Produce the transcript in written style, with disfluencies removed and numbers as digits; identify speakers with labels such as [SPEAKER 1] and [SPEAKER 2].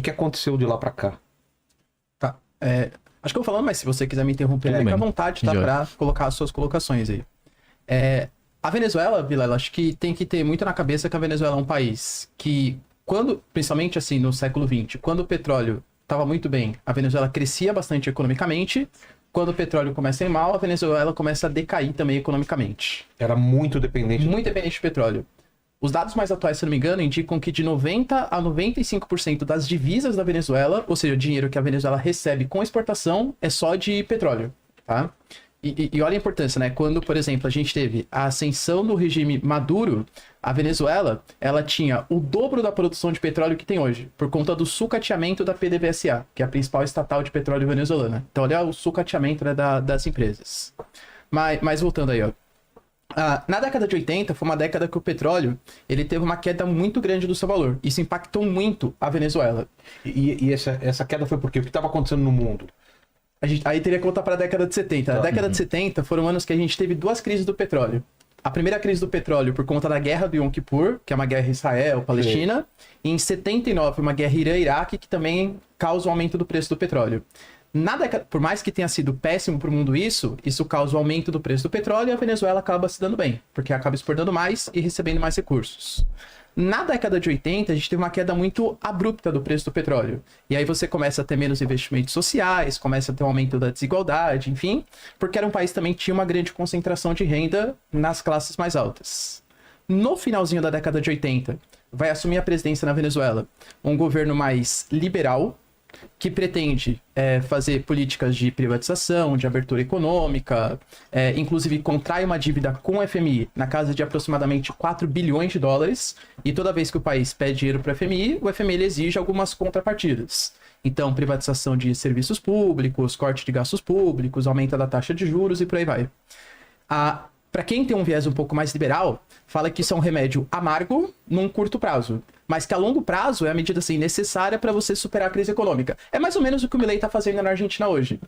[SPEAKER 1] que aconteceu de lá para cá?
[SPEAKER 2] Tá. Acho que eu vou falando, mas se você quiser me interromper, fica à vontade, tá? Para colocar as suas colocações aí. A Venezuela, Vilela, acho que tem que ter muito na cabeça que a Venezuela é um país que, principalmente assim no século XX, quando o petróleo estava muito bem, a Venezuela crescia bastante economicamente. Quando o petróleo começa a ir mal, a Venezuela começa a decair também economicamente.
[SPEAKER 1] Era muito dependente.
[SPEAKER 2] Muito dependente de petróleo. Os dados mais atuais, se não me engano, indicam que de 90% a 95% das divisas da Venezuela, ou seja, o dinheiro que a Venezuela recebe com exportação, é só de petróleo, tá? E olha a importância, né? Quando, por exemplo, a gente teve a ascensão do regime Maduro, a Venezuela, ela tinha o dobro da produção de petróleo que tem hoje, por conta do sucateamento da PDVSA, que é a principal estatal de petróleo venezuelana. Então, olha o sucateamento, né, das empresas. Mas voltando aí, ó. Na década de 80, foi uma década que o petróleo ele teve uma queda muito grande do seu valor. Isso impactou muito a Venezuela.
[SPEAKER 1] E essa queda foi por quê? O que estava acontecendo no mundo?
[SPEAKER 2] Aí teria que voltar para a década de 70. A década de 70 foram anos que a gente teve duas crises do petróleo. A primeira crise do petróleo por conta da guerra do Yom Kippur, que é uma guerra Israel-Palestina. E em 79, uma guerra Irã-Iraque, que também causa o aumento do preço do petróleo. Por mais que tenha sido péssimo para o mundo isso causa o aumento do preço do petróleo e a Venezuela acaba se dando bem, porque acaba exportando mais e recebendo mais recursos. Na década de 80, a gente teve uma queda muito abrupta do preço do petróleo. E aí você começa a ter menos investimentos sociais, começa a ter um aumento da desigualdade, enfim, porque era um país que também tinha uma grande concentração de renda nas classes mais altas. No finalzinho da década de 80, vai assumir a presidência na Venezuela um governo mais liberal, que pretende fazer políticas de privatização, de abertura econômica, inclusive contrai uma dívida com o FMI na casa de aproximadamente 4 bilhões de dólares, e toda vez que o país pede dinheiro para o FMI ele exige algumas contrapartidas. Então, privatização de serviços públicos, corte de gastos públicos, aumento da taxa de juros e por aí vai. Para quem tem um viés um pouco mais liberal, fala que isso é um remédio amargo num curto prazo, mas que a longo prazo é a medida assim, necessária para você superar a crise econômica. É mais ou menos o que o Milei está fazendo na Argentina hoje.